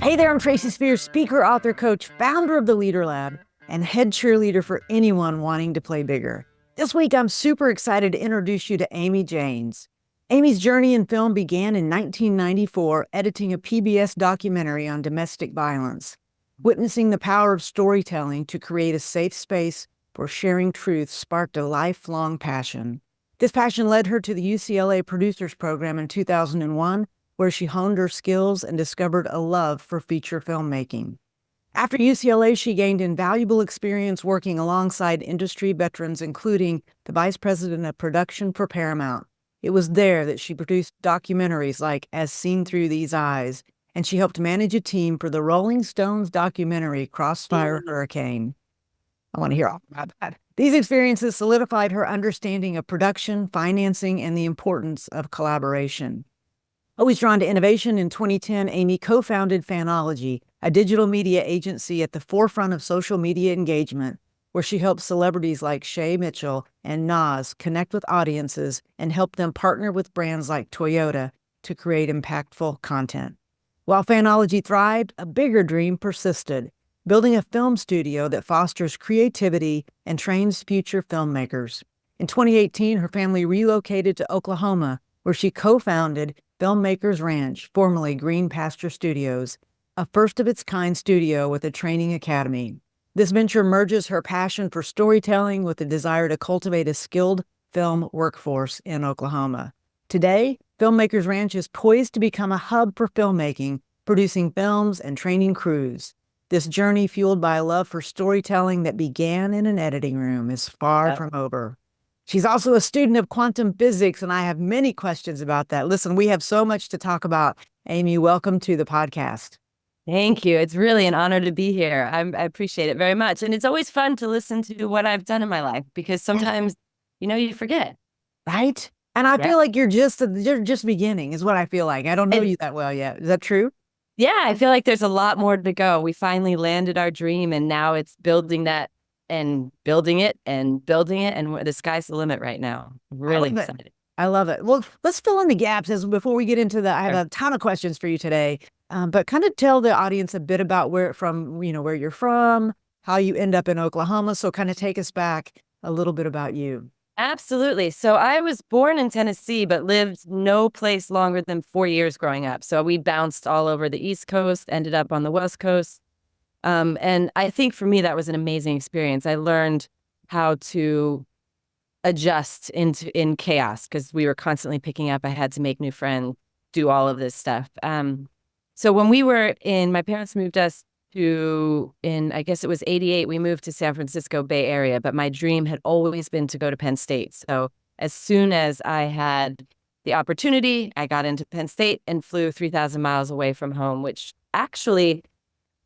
Hey there, I'm Tracy Spears, speaker, author, coach, founder of the Leader Lab, and head cheerleader for anyone wanting to play bigger. This week, I'm super excited to introduce you to Amy Janes. Amy's journey in film began in 1994, editing a PBS documentary on domestic violence. Witnessing the power of storytelling to create a safe space for sharing truth sparked a lifelong passion. This passion led her to the UCLA Producers Program in 2001, where she honed her skills and discovered a love for feature filmmaking. After UCLA, she gained invaluable experience working alongside industry veterans, including the Vice President of Production for Paramount. It was there that she produced documentaries like As Seen Through These Eyes, and she helped manage a team for the Rolling Stones documentary Crossfire Hurricane. I want to hear all about that. These experiences solidified her understanding of production, financing, and the importance of collaboration. Always drawn to innovation, in 2010, Amy co-founded Fanology, a digital media agency at the forefront of social media engagement, where she helps celebrities like Shay Mitchell and Nas connect with audiences and help them partner with brands like Toyota to create impactful content. While Fanology thrived, a bigger dream persisted, building a film studio that fosters creativity and trains future filmmakers. In 2018, her family relocated to Oklahoma, where she co-founded Filmmakers Ranch, formerly Green Pasture Studios, a first-of-its-kind studio with a training academy. This venture merges her passion for storytelling with the desire to cultivate a skilled film workforce in Oklahoma. Today, Filmmakers Ranch is poised to become a hub for filmmaking, producing films and training crews. This journey, fueled by a love for storytelling that began in an editing room, is far from over. She's also a student of quantum physics, and I have many questions about that. Listen, we have so much to talk about. Amy, welcome to the podcast. Thank you. It's really an honor to be here. I appreciate it very much. And it's always fun to listen to what I've done in my life, because sometimes, you forget. Right? And I feel like you're just beginning is what I feel like. I don't know you that well yet. Is that true? Yeah, I feel like there's a lot more to go. We finally landed our dream, and now it's building that and building it, and the sky's the limit right now. Really excited. I love it. Well, let's fill in the gaps before we get into I have a ton of questions for you today, but kind of tell the audience a bit about where you're from, how you end up in Oklahoma. So kind of take us back a little bit about you. Absolutely. So I was born in Tennessee, but lived no place longer than 4 years growing up. So we bounced all over the East Coast, ended up on the West Coast. And I think for me, that was an amazing experience. I learned how to adjust in chaos, because we were constantly picking up. I had to make new friends, do all of this stuff. So when my parents moved us I guess it was 88, we moved to San Francisco Bay Area, but my dream had always been to go to Penn State. So as soon as I had the opportunity, I got into Penn State and flew 3,000 miles away from home, which actually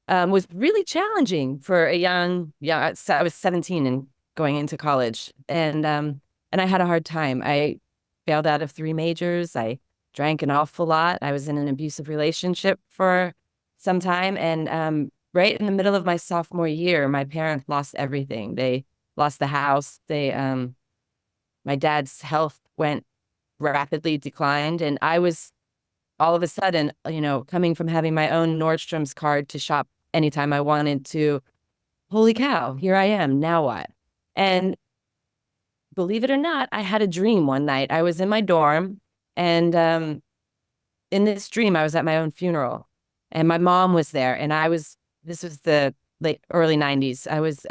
was really challenging for I was 17 and going into college. And I had a hard time. I failed out of 3 majors. I drank an awful lot. I was in an abusive relationship for some time. And right in the middle of my sophomore year, my parents lost everything. They lost the house. My dad's health went rapidly declined. And I was all of a sudden, coming from having my own Nordstrom's card to shop anytime I wanted to, holy cow, here I am. Now what? And believe it or not, I had a dream one night. I was in my dorm, and in this dream, I was at my own funeral, and my mom was there. And this was the early 90s. I was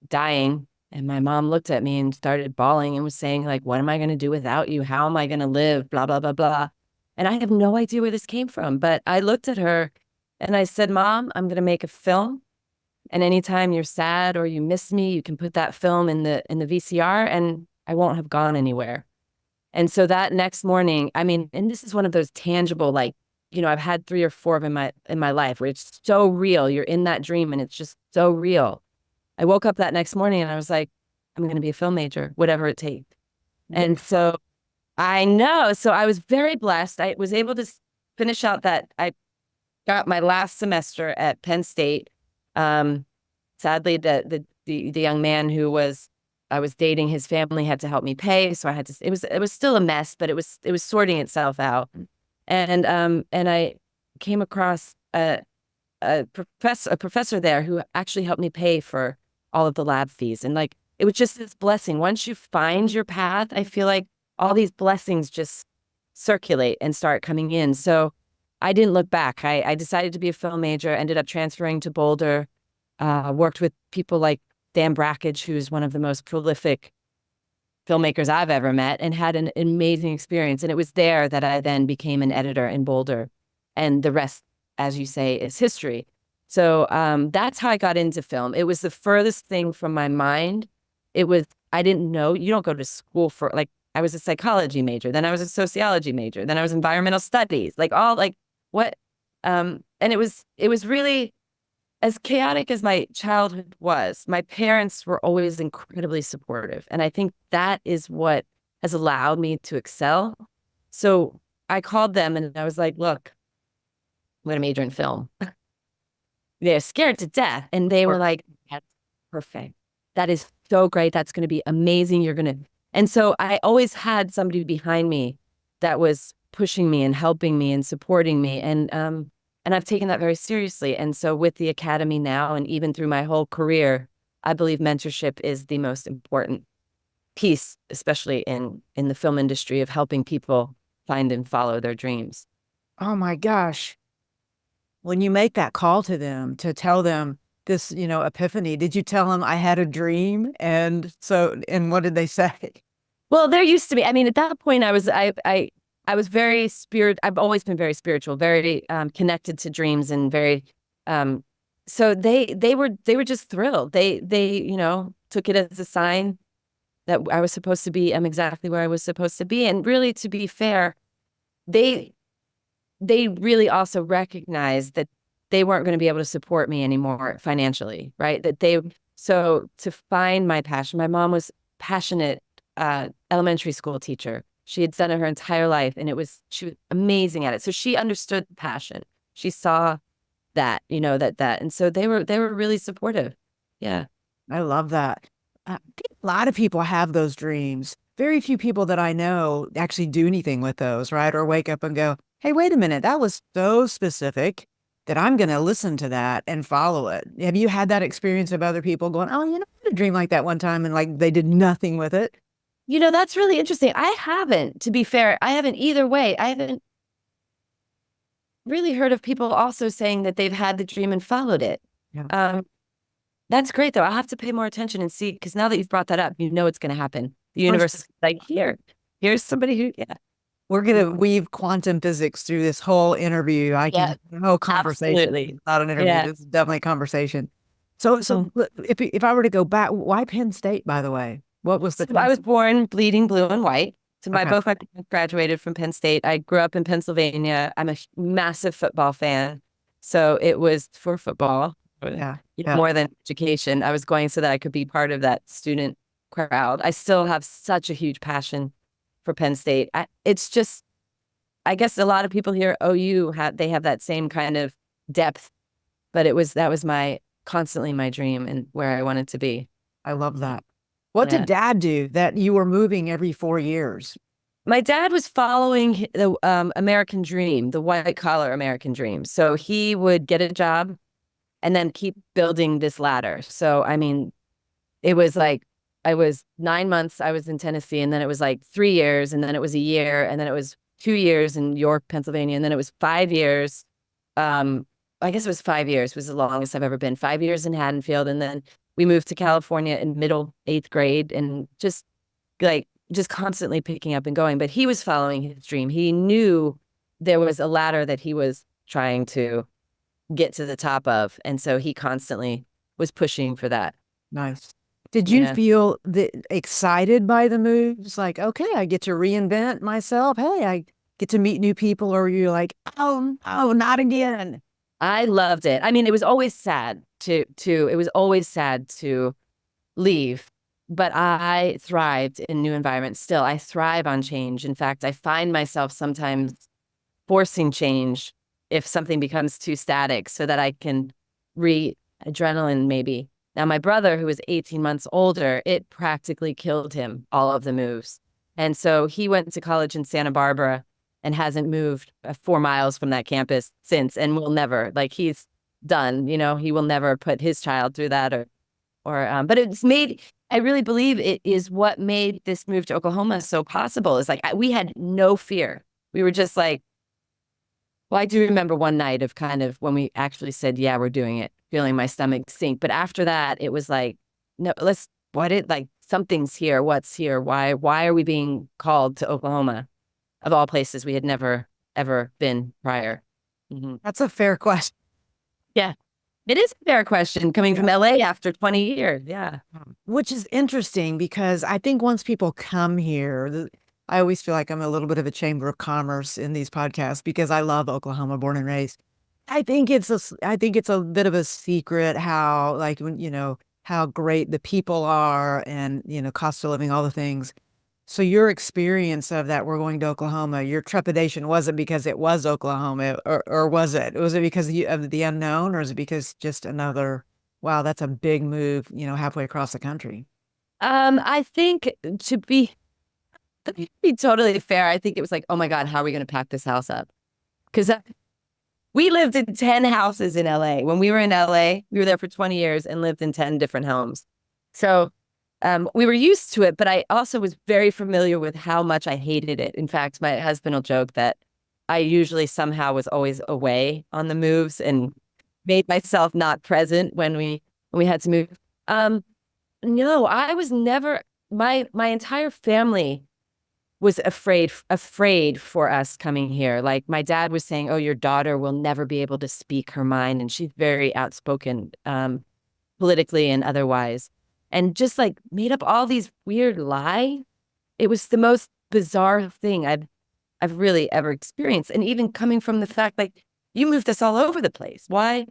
dying, and my mom looked at me and started bawling and was saying, like, what am I going to do without you? How am I going to live? Blah, blah, blah, blah. And I have no idea where this came from. But I looked at her and I said, Mom, I'm going to make a film. And anytime you're sad or you miss me, you can put that film in the VCR, and I won't have gone anywhere. And so that next morning, and this is one of those tangible, I've had 3 or 4 of them in my life where it's so real. You're in that dream and it's just so real. I woke up that next morning and I was like, I'm going to be a film major, whatever it takes. And so I know. So I was very blessed. I was able to finish out I got my last semester at Penn State. Sadly, the young man who was I was dating. His family had to help me pay, so I had to. It was still a mess, but it was sorting itself out. And I came across a professor there who actually helped me pay for all of the lab fees, and like it was just this blessing. Once you find your path, I feel like all these blessings just circulate and start coming in. So I didn't look back. I decided to be a film major, ended up transferring to Boulder, worked with people like Dan Brackage, who's one of the most prolific filmmakers I've ever met, and had an amazing experience. And it was there that I then became an editor in Boulder. And the rest, as you say, is history. So that's how I got into film. It was the furthest thing from my mind. I didn't know, you don't go to school for, like, I was a psychology major, then I was a sociology major, then I was environmental studies, like all like what, and it was really, as chaotic as my childhood was, my parents were always incredibly supportive. And I think that is what has allowed me to excel. So I called them and I was like, look, I'm going to major in film. They're scared to death. And they were like, that's perfect. That is so great. That's going to be amazing. And so I always had somebody behind me that was pushing me and helping me and supporting me. And I've taken that very seriously. And so with the Academy now, and even through my whole career, I believe mentorship is the most important piece, especially in the film industry, of helping people find and follow their dreams. Oh my gosh. When you make that call to them to tell them this, epiphany, did you tell them I had a dream? And what did they say? Well, they're used to me. I mean, at that point, I was very I've always been very spiritual, very connected to dreams, and very. So they were just thrilled. They took it as a sign that I was supposed to be. I'm exactly where I was supposed to be. And really, to be fair, they really also recognized that they weren't going to be able to support me anymore financially, right? So to find my passion, my mom was passionate elementary school teacher. She had done it her entire life, and she was amazing at it. So she understood the passion. She saw that, and so they were really supportive. Yeah. I love that. A lot of people have those dreams. Very few people that I know actually do anything with those, right? Or wake up and go, hey, wait a minute, that was so specific that I'm going to listen to that and follow it. Have you had that experience of other people going, oh, I had a dream like that one time, and like they did nothing with it? That's really interesting. I haven't, to be fair. I haven't either way. I haven't really heard of people also saying that they've had the dream and followed it. Yeah. That's great, though. I'll have to pay more attention and see, because now that you've brought that up, it's going to happen. The universe is like, here's somebody who, yeah. We're going to weave quantum physics through this whole interview. Conversation. Absolutely. It's not an interview. Yeah. This is definitely a conversation. So if I were to go back, why Penn State, by the way? What was the? So I was born bleeding blue and white. So both my parents graduated from Penn State. I grew up in Pennsylvania. I'm a massive football fan. So it was for football. More than education. I was going so that I could be part of that student crowd. I still have such a huge passion for Penn State. It's just, I guess a lot of people here, OU, they have that same kind of depth, but that was constantly my dream and where I wanted to be. I love that. What did Dad do that you were moving every 4 years? My dad was following the American dream, the white collar American dream. So he would get a job and then keep building this ladder. So, I mean, it was like, I was 9 months, I was in Tennessee, and then it was like 3 years, and then it was a year, and then it was 2 years in York, Pennsylvania, and then it was 5 years. I guess it was 5 years, was the longest I've ever been. 5 years in Haddonfield, and then we moved to California in middle 8th grade, and just constantly picking up and going. But he was following his dream. He knew there was a ladder that he was trying to get to the top of, and so he constantly was pushing for that. Nice. Did you feel excited by the moves? Like, okay, I get to reinvent myself. Hey, I get to meet new people. Or you're like, oh, not again. I loved it. I mean, it was always sad it was always sad to leave, but I thrived in new environments. Still, I thrive on change. In fact, I find myself sometimes forcing change if something becomes too static, so that I can adrenaline maybe. Now, my brother, who was 18 months older, it practically killed him, all of the moves. And so he went to college in Santa Barbara and hasn't moved 4 miles from that campus since, and will never. Like, he's done, he will never put his child through that but it's made, I really believe it is what made this move to Oklahoma so possible. Is like, we had no fear. We were just like, well, I do remember one night of kind of when we actually said, yeah, we're doing it, feeling my stomach sink. But after that, it was like, no, something's here. What's here? Why are we being called to Oklahoma, of all places we had never, ever been prior? Mm-hmm. That's a fair question. Yeah. It is a fair question coming from LA after 20 years. Yeah. Which is interesting because I think once people come here, I always feel like I'm a little bit of a chamber of commerce in these podcasts because I love Oklahoma, born and raised. I think it's a bit of a secret how, like, when, how great the people are and, cost of living, all the things. So your experience of that, we're going to Oklahoma, your trepidation wasn't because it was Oklahoma, or was it? Was it because of the unknown, or is it because just another, wow, that's a big move, halfway across the country? I think to be totally fair, I think it was like, oh my God, how are we going to pack this house up? Because we lived in 10 houses in LA. When we were in LA, we were there for 20 years and lived in 10 different homes. So we were used to it, but I also was very familiar with how much I hated it. In fact, my husband will joke that I usually somehow was always away on the moves and made myself not present when we had to move. No, I was never, my entire family was afraid for us coming here. Like, my dad was saying, oh, your daughter will never be able to speak her mind. And she's very outspoken, politically and otherwise. And just like made up all these weird lies. It was the most bizarre thing I've really ever experienced. And even coming from the fact, like, you moved us all over the place. Why?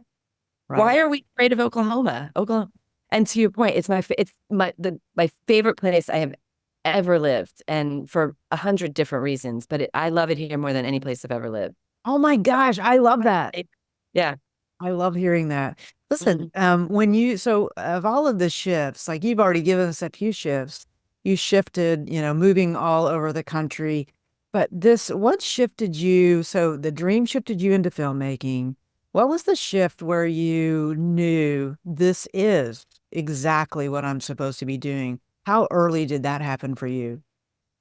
Right. Why are we afraid of Oklahoma? And to your point, it's my favorite place I have ever lived, and for 100 different reasons. But I love it here more than any place I've ever lived. Oh my gosh, I love that. Yeah. I love hearing that. Listen, so of all of the shifts, like, you've already given us a few shifts, you shifted, moving all over the country, but what shifted you? So the dream shifted you into filmmaking. What was the shift where you knew this is exactly what I'm supposed to be doing? How early did that happen for you?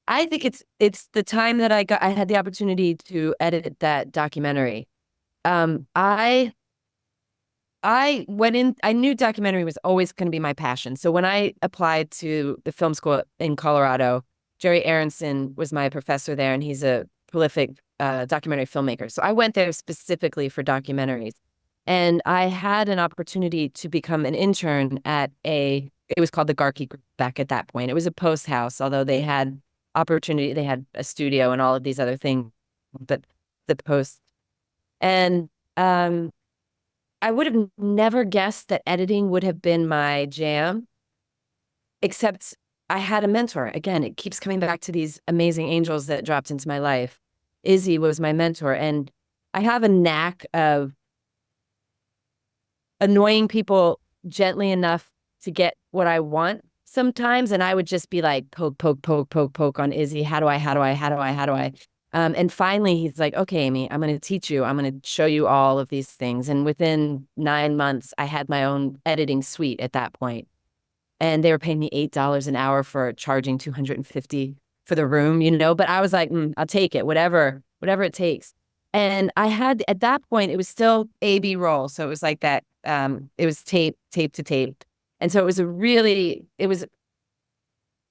I think it's the time that I had the opportunity to edit that documentary. I went in, I knew documentary was always going to be my passion. So when I applied to the film school in Colorado, Jerry Aronson was my professor there, and he's a prolific documentary filmmaker. So I went there specifically for documentaries. And I had an opportunity to become an intern at it was called the Garkey Group back at that point. It was a post house, although they had they had a studio and all of these other things, but the post. And I would have never guessed that editing would have been my jam, except I had a mentor. Again, it keeps coming back to these amazing angels that dropped into my life. Izzy was my mentor, and I have a knack of annoying people gently enough to get what I want sometimes. And I would just be like, poke on Izzy. How do I? And finally, he's like, okay, Amy, I'm going to teach you. I'm going to show you all of these things. And within 9 months, I had my own editing suite at that point. And they were paying me $8 an hour for charging $250 for the room, but I was like, I'll take it, whatever it takes. And I had, at that point, it was still A/B roll. So it was like that. It was tape to tape. And so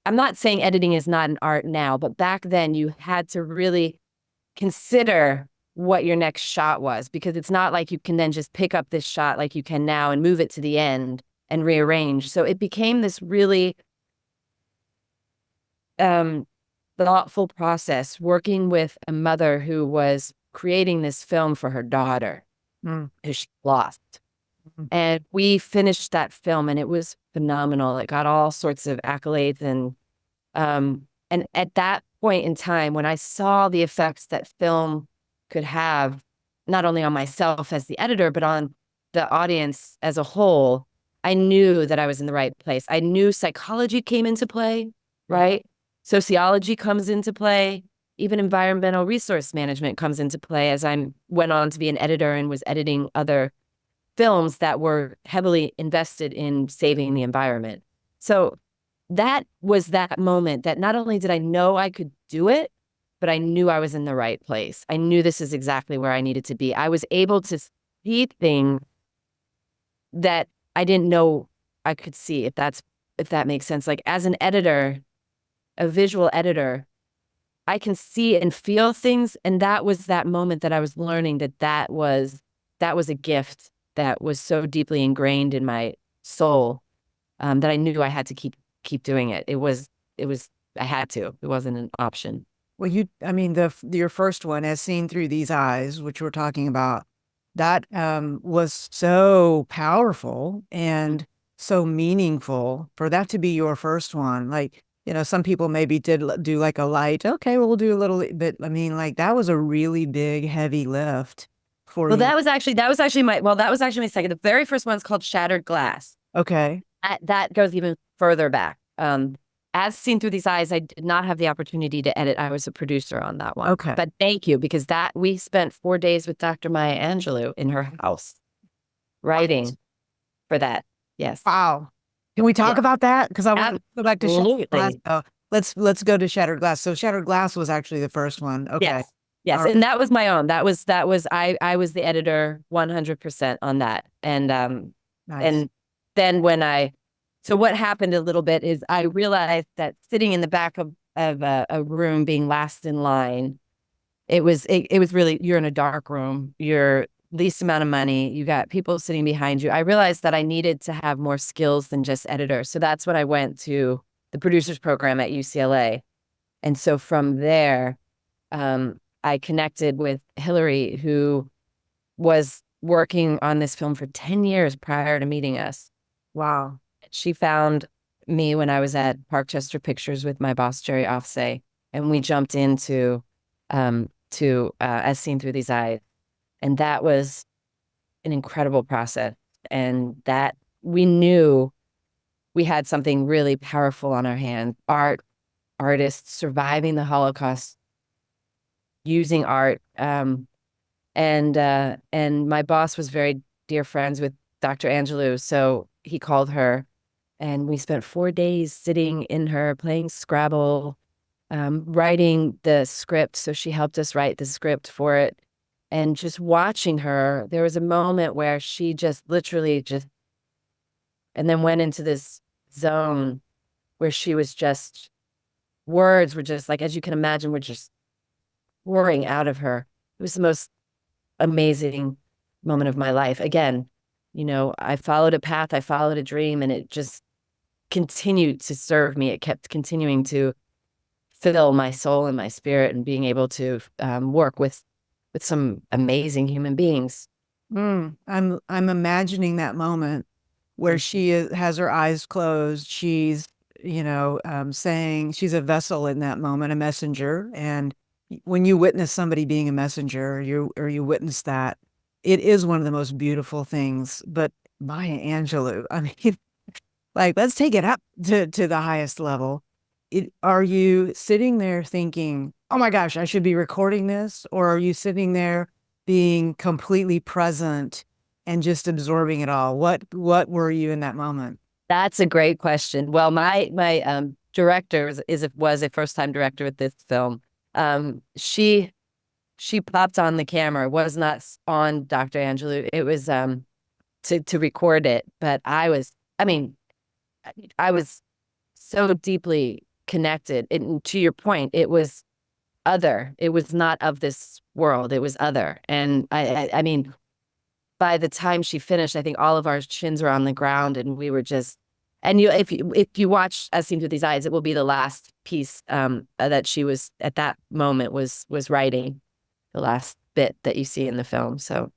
I'm not saying editing is not an art now, but back then you had to really consider what your next shot was, because it's not like you can then just pick up this shot like you can now and move it to the end and rearrange. So it became this really thoughtful process, working with a mother who was creating this film for her daughter who she lost. And we finished that film, and it was phenomenal. It got all sorts of accolades. And at that point in time, when I saw the effects that film could have, not only on myself as the editor, but on the audience as a whole, I knew that I was in the right place. I knew psychology came into play, right? Sociology comes into play. Even environmental resource management comes into play as I went on to be an editor and was editing other films that were heavily invested in saving the environment. So that was that moment that not only did I know I could do it, but I knew I was in the right place. I knew this is exactly where I needed to be. I was able to see things that I didn't know I could see, if that makes sense. Like as an editor, a visual editor, I can see and feel things. And that was that moment that I was learning that was a gift that was so deeply ingrained in my soul, that I knew I had to keep doing it. It was I had to. It wasn't an option. Well, your first one, As Seen Through These Eyes, which we're talking about, that was so powerful and so meaningful for that to be your first one. Like, some people maybe did do like a light, okay, well, we'll do a little bit. I mean, like that was a really big, heavy lift for Well, you. that was actually my second. The very first one's called Shattered Glass. Okay. That goes even further back. As Seen Through These Eyes, I did not have the opportunity to edit. I was a producer on that one. Okay. But thank you, because we spent 4 days with Dr. Maya Angelou in her house writing for that. Yes. Wow. Can we talk about that? Because I want to go back to Shattered Glass. Absolutely. Let's go to Shattered Glass. So Shattered Glass was actually the first one. Okay. Yes. Yes. All right. And that was my own. I was the editor 100% on that. And Nice. and then so what happened a little bit is I realized that sitting in the back of a room, being last in line, it was really, you're in a dark room, you're least amount of money, you got people sitting behind you. I realized that I needed to have more skills than just editor. So that's when I went to the producers program at UCLA. And so from there, I connected with Hillary, who was working on this film for 10 years prior to meeting us. Wow. She found me when I was at Parkchester Pictures with my boss, Jerry Offsay, and we jumped into As Seen Through These Eyes. And that was an incredible process. And that we knew we had something really powerful on our hands. Artists surviving the Holocaust, using art. And my boss was very dear friends with Dr. Angelou. So he called her, and we spent 4 days sitting in her, playing Scrabble, writing the script. So she helped us write the script for it. And just watching her, there was a moment where she just literally and then went into this zone where she was words were just like, as you can imagine, were just pouring out of her. It was the most amazing moment of my life. Again, I followed a path, I followed a dream, and it just continued to serve me. It kept continuing to fill my soul and my spirit, and being able to work with some amazing human beings. I'm imagining that moment where she has her eyes closed. She's, saying she's a vessel in that moment, a messenger. And when you witness somebody being a messenger, or you witness that, it is one of the most beautiful things. But Maya Angelou, I mean, like, let's take it up to the highest level. Are you sitting there thinking, oh my gosh, I should be recording this? Or are you sitting there being completely present and just absorbing it all? What were you in that moment? That's a great question. Well, my director was a first-time director with this film. She popped on the camera. It was not on Dr. Angelou. It was to record it. But I was so deeply connected. And to your point, it was other. It was not of this world. It was other. And I mean, by the time she finished, I think all of our chins were on the ground, and we were just. And if you watch As Seen Through These Eyes, it will be the last piece that she was at that moment was writing, the last bit that you see in the film. So,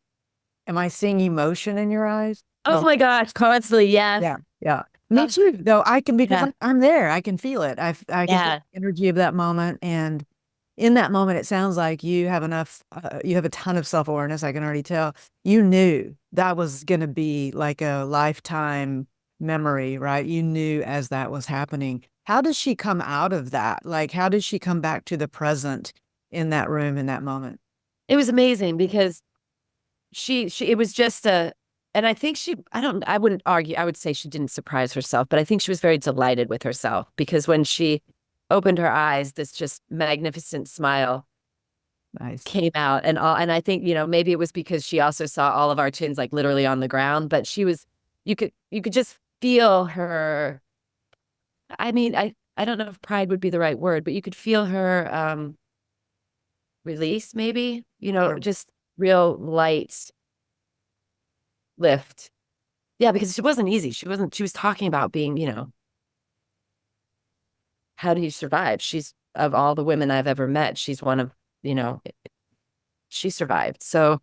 am I seeing emotion in your eyes? Oh my gosh, constantly, yes. Yeah. Me too. Though I can, because Yeah. I'm there. I can feel it. I can feel Yeah. the energy of that moment. And in that moment, it sounds like you have enough, you have a ton of self-awareness. I can already tell. You knew that was going to be like a lifetime memory, right? You knew as that was happening. How does she come out of that? Like, how does she come back to the present in that room in that moment? It was amazing because it was just and I think I wouldn't argue, I would say she didn't surprise herself, but I think she was very delighted with herself because when she opened her eyes, this just magnificent smile Nice. came out and I think, maybe it was because she also saw all of our chins like literally on the ground, but you could just feel her. I mean, I don't know if pride would be the right word, but you could feel her release, maybe, Sure. just real light lift. Yeah, because it wasn't easy. She was talking about being, how do you survive? She's, of all the women I've ever met, she's one of, she survived. So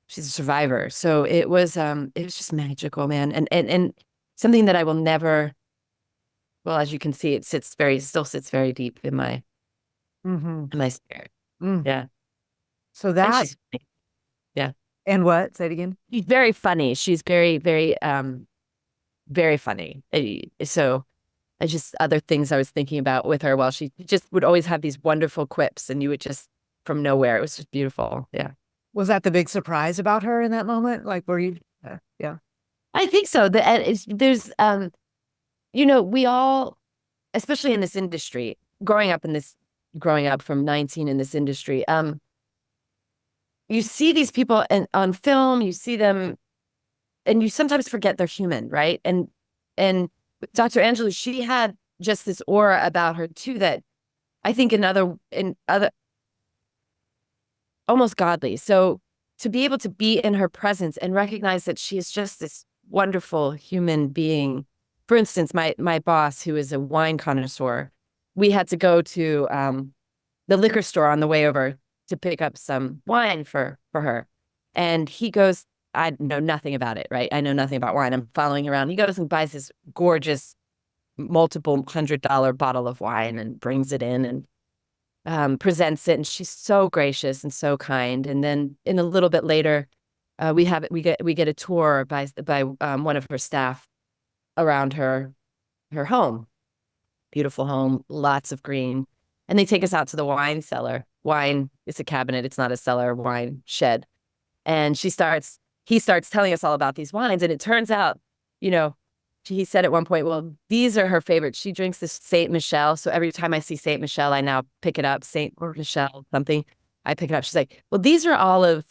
she's a survivor. So it was just magical, man. And something that I will never, well, as you can see, still sits very deep in my spirit. Mm. Yeah. So And that, she's funny. Yeah. and what? Say it again. She's very funny. She's very, very, very funny. So I just, other things I was thinking about with her, while she just would always have these wonderful quips and you would just, from nowhere, it was just beautiful. Yeah. Was that the big surprise about her in that moment? Like, were you, yeah. I think so. There's, we all, especially in this industry, growing up from 19 in this industry, you see these people on film, you see them, and you sometimes forget they're human, right? And Dr. Angelou, she had just this aura about her too that I think in other almost godly. So to be able to be in her presence and recognize that she is just this wonderful human being. For instance, my boss, who is a wine connoisseur, we had to go to the liquor store on the way over to pick up some wine for her. And he goes, I know nothing about it, right? I know nothing about wine. I'm following around. He goes and buys this gorgeous multiple $100 bottle of wine and brings it in and presents it. And she's so gracious and so kind. And then in a little bit later, we get a tour by one of her staff around her home. Beautiful home, lots of green. And they take us out to the wine cellar. Wine, it's a cabinet, it's not a cellar, wine shed. And he starts telling us all about these wines. And it turns out, he said at one point, well, these are her favorites. She drinks this Saint Michel. So every time I see Saint Michel, I now pick it up, Saint or Michel, something. I pick it up. She's like, well, these are all of,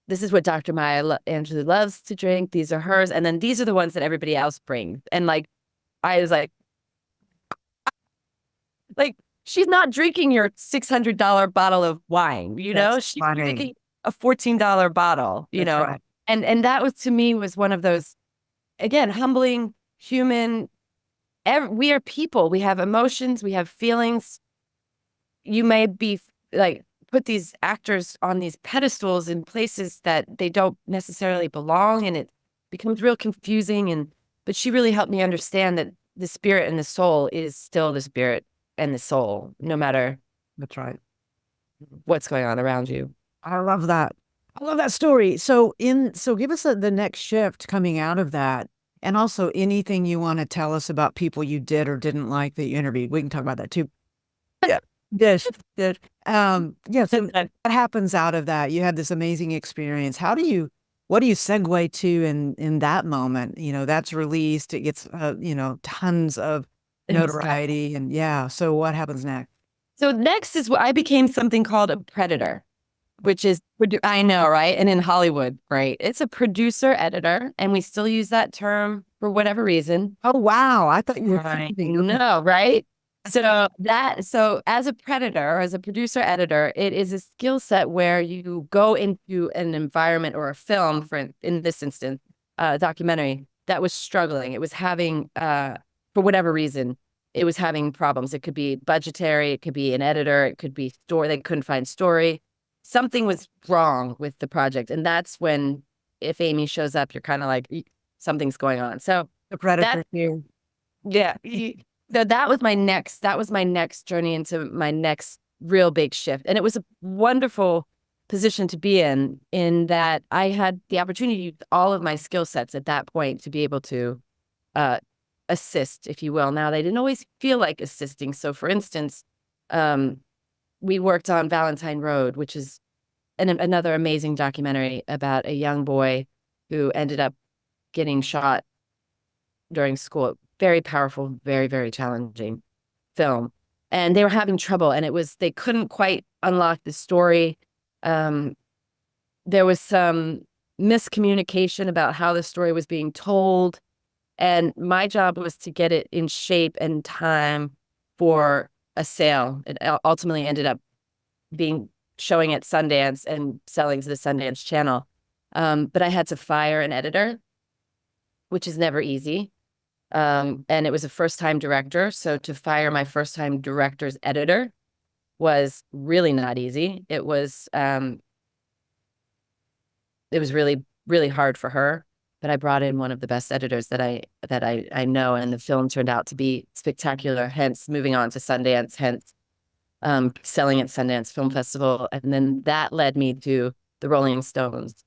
this is what Dr. Maya Angelou loves to drink. These are hers. And then these are the ones that everybody else brings. And like, I was like, she's not drinking your $600 bottle of wine, That's she's funny. drinking a $14 bottle, That's right. and that was, to me, was one of those, again, humbling, human. We are people. We have emotions. We have feelings. You may be like, put these actors on these pedestals in places that they don't necessarily belong, and it becomes real confusing. But she really helped me understand that the spirit and the soul is still the spirit and the soul, no matter That's right. what's going on around you. I love that. I love that story. So give us the next shift coming out of that. And also anything you want to tell us about people you did or didn't like that you interviewed. We can talk about that too. Yeah. Yes. Good. Yeah. So what happens out of that? You had this amazing experience. What do you segue to in that moment? That's released. It gets, tons of notoriety. And yeah. So what happens next? So next is I became something called a Predator, which is, I know, right? And in Hollywood, right? It's a producer editor, and we still use that term for whatever reason. Oh, wow. I thought you were Right. kidding. No, right? So as a Predator, or as a producer editor, it is a skill set where you go into an environment or a film, in this instance, a documentary that was struggling. It was having, for whatever reason, it was having problems. It could be budgetary, it could be an editor, it could be story. They couldn't find story. Something was wrong with the project. And that's when, if Amy shows up, you're kind of like, something's going on. So The Predator here. yeah. So that was my next journey into my next real big shift. And it was a wonderful position to be in that I had the opportunity to use all of my skill sets at that point to be able to assist, if you will. Now, they didn't always feel like assisting. So, for instance, we worked on Valentine Road, which is another amazing documentary about a young boy who ended up getting shot during school. Very powerful, very, very challenging film. And they were having trouble, and they couldn't quite unlock the story. There was some miscommunication about how the story was being told. And my job was to get it in shape and time for a sale. It ultimately ended up showing at Sundance and selling to the Sundance Channel. But I had to fire an editor, which is never easy. And it was a first-time director. So to fire my first-time director's editor was really not easy. It was really, really hard for her. But I brought in one of the best editors that I know, and the film turned out to be spectacular. Hence, moving on to Sundance. Hence, selling at Sundance Film Festival, and then that led me to the Rolling Stones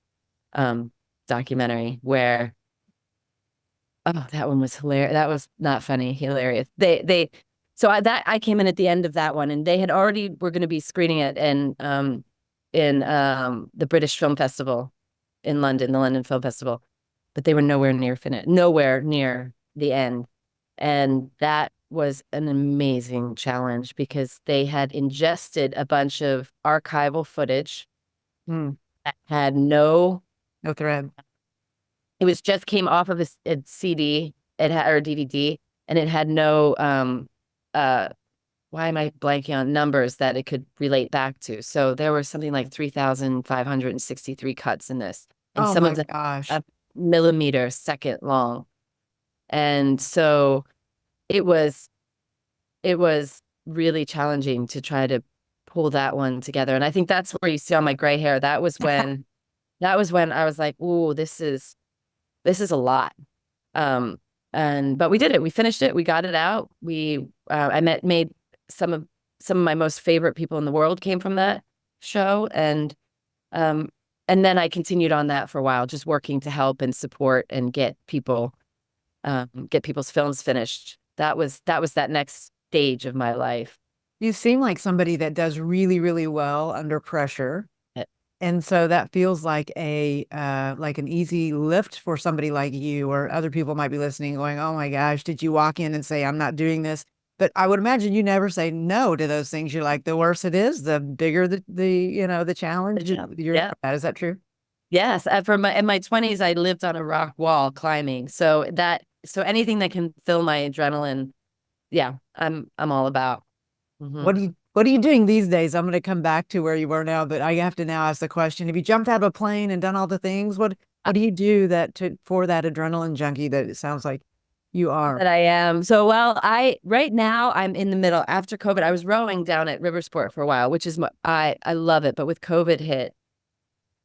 documentary, where that one was hilarious. That was not funny, hilarious. I came in at the end of that one, and they had already were going to be screening it in the British Film Festival in London, the London Film Festival. But they were nowhere near the end. And that was an amazing challenge because they had ingested a bunch of archival footage that had no thread. It was just came off of a CD, or a DVD, and it had no, why am I blanking on numbers that it could relate back to? So there were something like 3,563 cuts in this. And some of them a millimeter second long. And so it was really challenging to try to pull that one together. And I think that's where you see all my gray hair. That was when I was like, ooh, this is a lot. But we did it. We finished it. We got it out. I made some of my most favorite people in the world came from that show. And then I continued on that for a while, just working to help and support and get people's films finished. That was that next stage of my life. You seem like somebody that does really, really well under pressure. And so that feels like like an easy lift for somebody like you, or other people might be listening going, oh my gosh, did you walk in and say, I'm not doing this? But I would imagine you never say no to those things. You're like, the worse it is, the bigger the challenge. Yeah. Is that true? Yes. In my 20s, I lived on a rock wall climbing. So anything that can fill my adrenaline, yeah, I'm all about. Mm-hmm. What are you doing these days? I'm going to come back to where you were now, but I have to now ask the question: have you jumped out of a plane and done all the things? What do you do for that adrenaline junkie that it sounds like you are? That I am. So, right now I'm in the middle. After COVID, I was rowing down at Riversport for a while, which is I love it. But with COVID hit,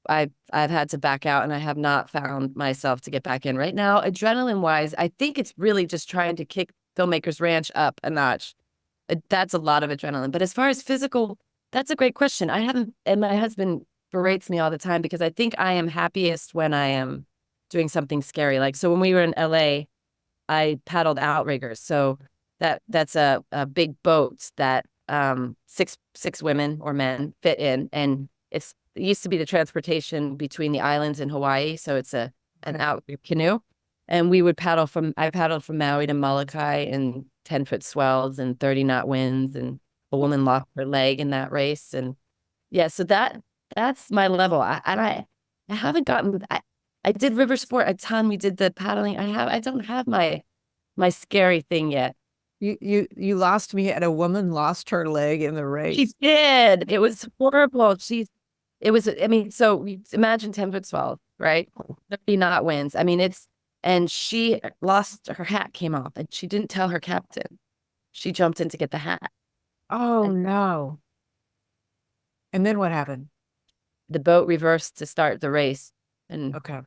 I've had to back out, and I have not found myself to get back in right now. Adrenaline wise, I think it's really just trying to kick Filmmakers Ranch up a notch. That's a lot of adrenaline. But as far as physical, that's a great question. I haven't, and my husband berates me all the time because I think I am happiest when I am doing something scary. Like, so when we were in LA, I paddled outriggers. So that's a big boat that six women or men fit in, and it used to be the transportation between the islands in Hawaii. So it's an out canoe, and I paddled from Maui to Molokai in 10-foot swells and 30-knot winds, and a woman lost her leg in that race. And yeah, so that's my level. I haven't gotten. I did river sport a ton. We did the paddling. I don't have my scary thing yet. You lost me at a woman lost her leg in the race. She did. It was horrible. So imagine 10-foot swell, right? 30-knot winds. I mean, and she lost her hat, came off, and she didn't tell her captain. She jumped in to get the hat. Oh, no. And then what happened? The boat reversed to start the race. And okay.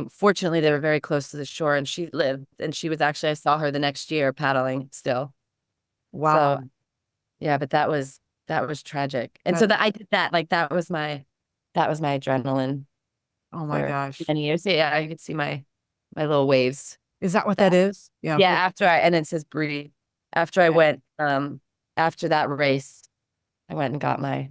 Fortunately, they were very close to the shore, and she lived. And I saw her the next year paddling still. Wow. So, yeah, but that was tragic. And so I did that. Like, that was my adrenaline. Oh my gosh. Many years. Yeah, I could see my little waves. Is that what that is? Yeah. Yeah, and it says breathe. After I went, after that race, I went and got my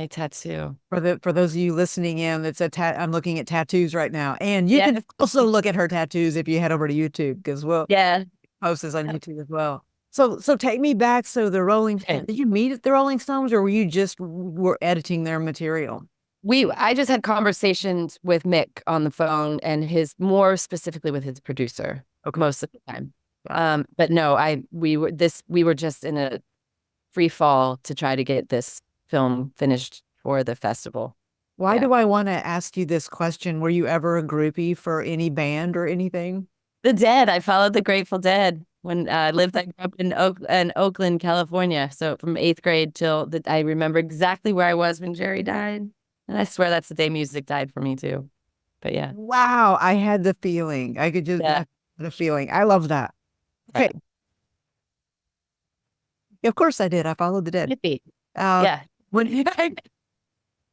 tattoo. For those of you listening in, I'm looking at tattoos right now, and you Yeah. can also look at her tattoos if you head over to YouTube, because we'll Yeah. post this on YouTube as well. So take me back. So the Rolling, Okay. did you meet at the Rolling Stones, or were you just were editing their material? I just had conversations with Mick on the phone, and more specifically with his producer most of the time. But no, we were just in a free fall to try to get this film finished for the festival. Why do I want to ask you this question? Were you ever a groupie for any band or anything? The Dead. I followed the Grateful Dead when I grew up in Oakland, California. So from 8th grade I remember exactly where I was when Jerry died. And I swear that's the day music died for me too. But yeah. Wow, I had the feeling. I could just have the feeling. I love that. Okay. Of course I did. I followed the Dead. Yeah.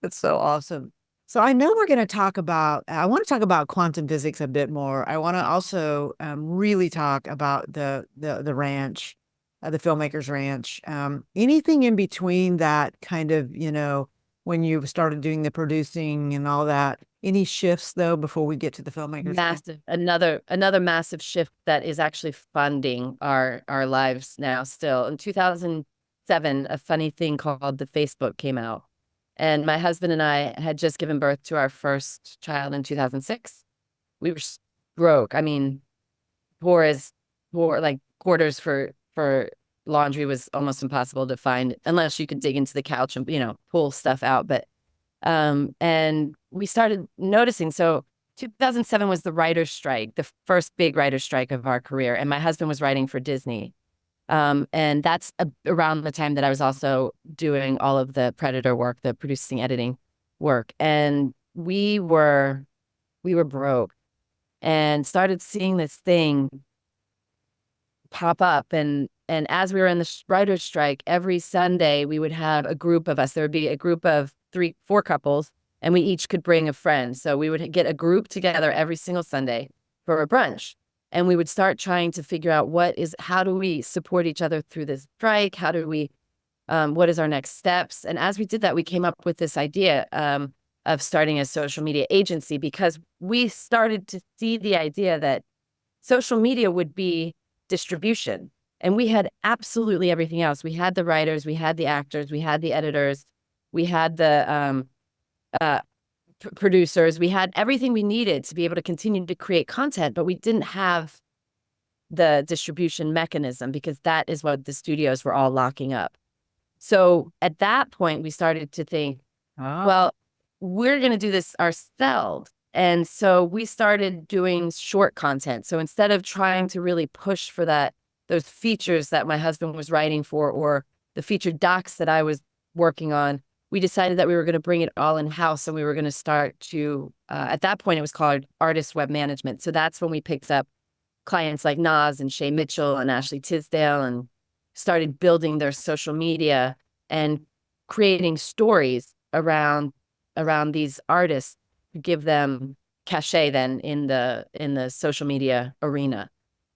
That's so awesome. So I know we're going to talk about, I want to talk about quantum physics a bit more. I want to also really talk about the ranch, the Filmmakers Ranch. Anything in between that kind of, when you started doing the producing and all that, any shifts though, before we get to the Filmmakers? Massive. Another massive shift that is actually funding our lives now still. In 2007, a funny thing called the Facebook came out. And my husband and I had just given birth to our first child in 2006. We were broke. I mean, poor, like quarters for laundry was almost impossible to find unless you could dig into the couch and, pull stuff out. But, and we started noticing. So 2007 was the writer's strike, the first big writer's strike of our career. And my husband was writing for Disney. And that's around the time that I was also doing all of the Predator work, the producing, editing work. And we were broke and started seeing this thing pop up. And as we were in the writer's strike, every Sunday we would have a group of us. There would be a group of 3-4 couples, and we each could bring a friend. So we would get a group together every single Sunday for a brunch. And we would start trying to figure out how do we support each other through this strike? How do we, what is our next steps? And as we did that, we came up with this idea of starting a social media agency, because we started to see the idea that social media would be distribution. And we had absolutely everything else. We had the writers, we had the actors, we had the editors, we had the producers, we had everything we needed to be able to continue to create content, but we didn't have the distribution mechanism, because that is what the studios were all locking up. So at that point, we started to think, well, we're going to do this ourselves. And so we started doing short content. So instead of trying to really push for those features that my husband was writing for, or the featured docs that I was working on, we decided that we were going to bring it all in-house, and we were going to start to, at that point, it was called Artist Web Management. So that's when we picked up clients like Nas and Shay Mitchell and Ashley Tisdale, and started building their social media and creating stories around these artists to give them cachet then in the social media arena.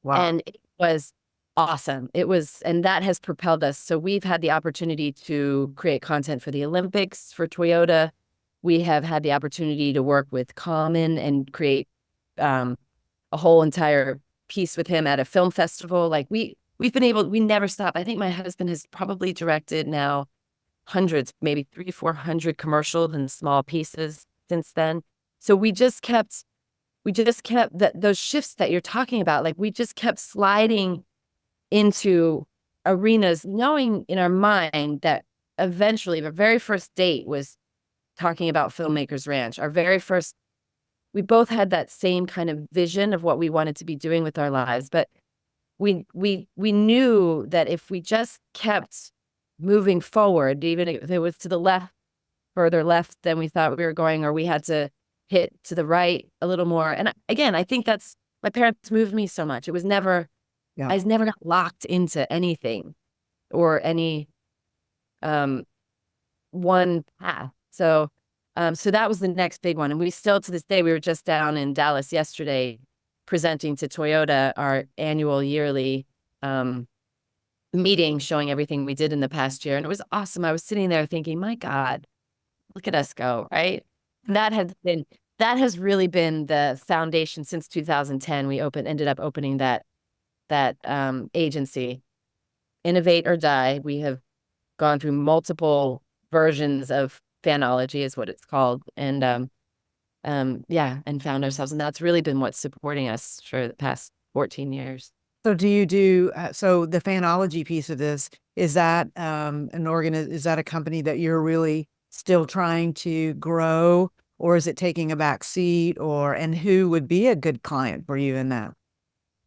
Wow. And it was awesome. And that has propelled us. So we've had the opportunity to create content for the Olympics, for Toyota. We have had the opportunity to work with Common and create a whole entire piece with him at a film festival. Like we never stop. I think my husband has probably directed now hundreds, maybe 300-400 commercials and small pieces since then. So we just kept those shifts that you're talking about. Like we just kept sliding into arenas, knowing in our mind that eventually the very first date was talking about Filmmakers Ranch. We both had that same kind of vision of what we wanted to be doing with our lives, but we knew that if we just kept moving forward, even if it was to the left, further left than we thought we were going, or we had to hit to the right a little more. And again, I think that's, my parents moved me so much. It was never, I was never got locked into anything or any one path. So that was the next big one. And we still, to this day, we were just down in Dallas yesterday presenting to Toyota our annual yearly meeting showing everything we did in the past year. And it was awesome. I was sitting there thinking, my God, look at us go, right? And that has really been the foundation since 2010. We ended up opening that agency, Innovate or Die. We have gone through multiple versions of Fanology is what it's called. And and found ourselves. And that's really been what's supporting us for the past 14 years. So do you do, so the Fanology piece of this, is that is that a company that you're really still trying to grow, or is it taking a back seat, and who would be a good client for you in that?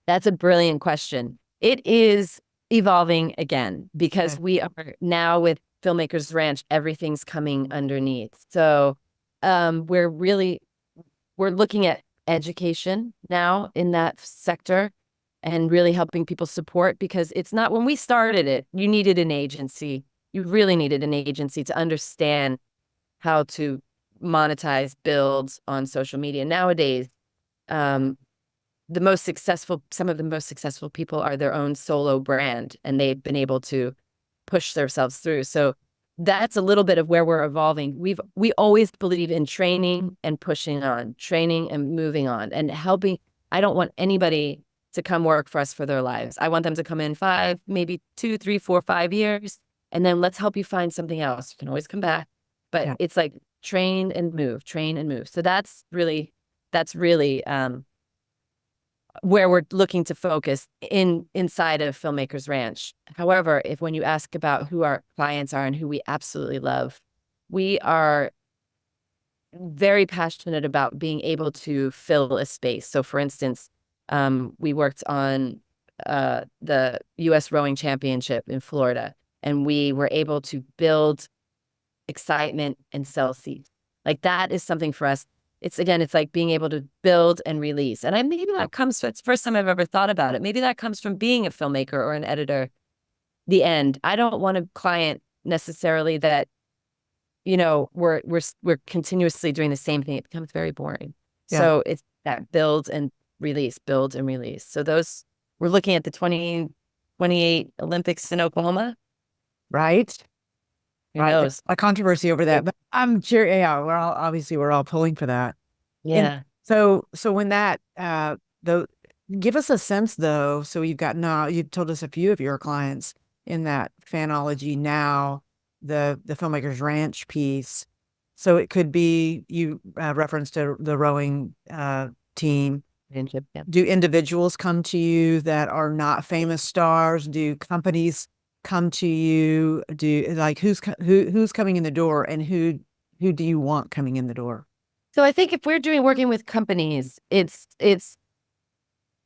That's a brilliant question. It is evolving again because Okay. we are now with Filmmakers Ranch, everything's coming underneath. So we're looking at education now in that sector and really helping people support, because it's not, when we started it, you needed an agency. You really needed an agency to understand how to monetize builds on social media. Nowadays, some of the most successful people are their own solo brand, and they've been able to push themselves through. So that's a little bit of where we're evolving. We always believe in training and pushing on, training and moving on, and helping. I don't want anybody to come work for us for their lives. I want them to come in 5, maybe 2, 3, 4, 5 years, and then let's help you find something else. You can always come back, but it's like train and move. So that's really where we're looking to focus inside of Filmmakers Ranch. However, when you ask about who our clients are and who we absolutely love, we are very passionate about being able to fill a space. So for instance, we worked on the U.S. Rowing Championship in Florida, and we were able to build excitement and sell seats. Like, that is something for us. It's like being able to build and release. And maybe that comes, it's the first time I've ever thought about it. Maybe that comes from being a filmmaker or an editor. The end. I don't want a client necessarily that, we're continuously doing the same thing. It becomes very boring. Yeah. So it's that build and release. So we're looking at the 2028 Olympics in Oklahoma. Right. Who knows? A controversy over that, but I'm sure. Yeah, we're all pulling for that. Yeah. And so when that give us a sense though. So you told us a few of your clients in that Fanology now, the Filmmakers Ranch piece. So it could be, you referenced to the rowing team. Yeah. Do individuals come to you that are not famous stars? Do companies come to you? Who's coming in the door, and who do you want coming in the door? So I think if we're working with companies, it's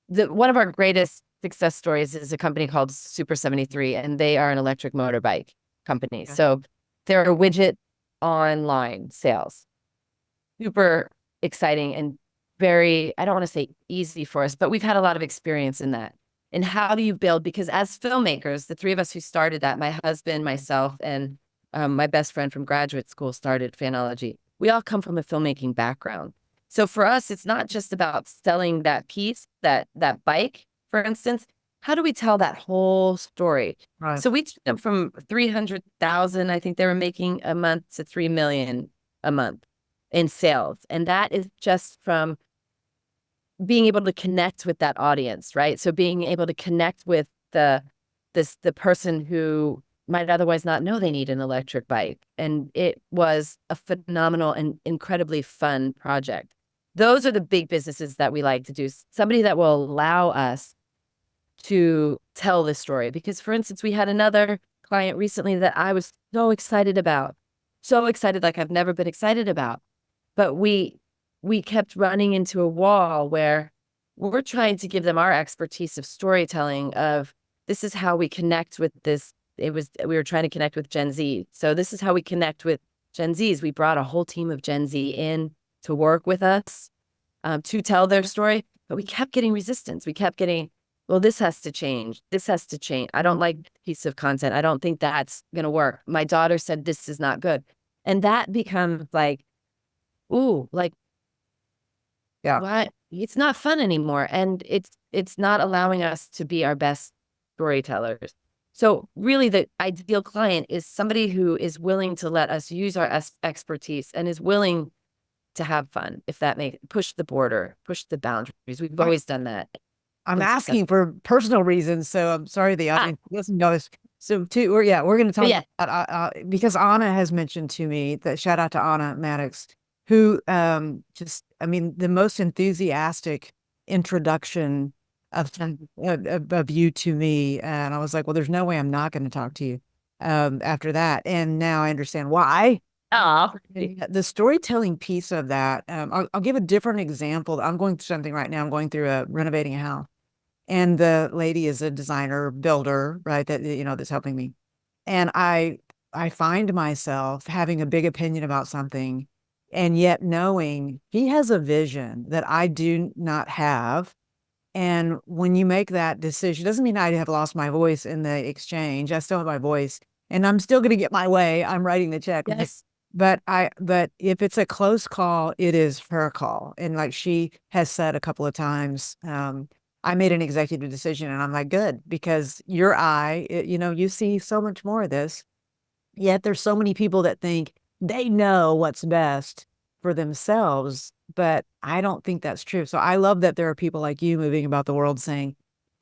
one of our greatest success stories is a company called Super 73, and they are an electric motorbike company. Okay. So they're a widget online sales. Super exciting and very, I don't want to say easy for us, but we've had a lot of experience in that. And how do you build? Because as filmmakers, the three of us who started that, my husband, myself, and my best friend from graduate school started Fanology. We all come from a filmmaking background. So for us, it's not just about selling that piece, that bike, for instance. How do we tell that whole story? Right. So we took them from 300,000, I think they were making a month, to 3 million a month in sales. And that is just from being able to connect with that audience, right? So being able to connect with the person who might otherwise not know they need an electric bike. And it was a phenomenal and incredibly fun project. Those are the big businesses that we like to do. Somebody that will allow us to tell this story. Because, for instance, we had another client recently that I was so excited about. So excited, like I've never been excited about. But we kept running into a wall where we're trying to give them our expertise of storytelling, of this is how we connect with this. We were trying to connect with Gen Z. So this is how we connect with Gen Zs. We brought a whole team of Gen Z in to work with us to tell their story. But we kept getting resistance. We kept getting, well, this has to change. This has to change. I don't like this piece of content. I don't think that's going to work. My daughter said this is not good. And that becomes like, ooh, like, Yeah. what? It's not fun anymore. And it's not allowing us to be our best storytellers. So really the ideal client is somebody who is willing to let us use our expertise and is willing to have fun, if that makes push the border, push the boundaries. We've always done that. I'm asking for personal reasons, so I'm sorry the audience doesn't know this. So too, we're going to talk about, because Anna has mentioned to me that shout out to Anna Maddox, who I mean, the most enthusiastic introduction of you to me, and I was like, well, there's no way I'm not going to talk to you after that, and now I understand why. Oh, The storytelling piece of that, I'll give a different example. I'm going through something right now. I'm going through renovating a house. And the lady is a designer builder, right? That, that's helping me. And I find myself having a big opinion about something and yet knowing he has a vision that I do not have. And when you make that decision, doesn't mean I have lost my voice in the exchange. I still have my voice and I'm still going to get my way. I'm writing the check. yes. But if it's a close call, it is her call. And like she has said a couple of times, I made an executive decision and I'm like, good, because your eye, you see so much more of this. Yet there's so many people that think they know what's best for themselves, but I don't think that's true. So I love that there are people like you moving about the world saying,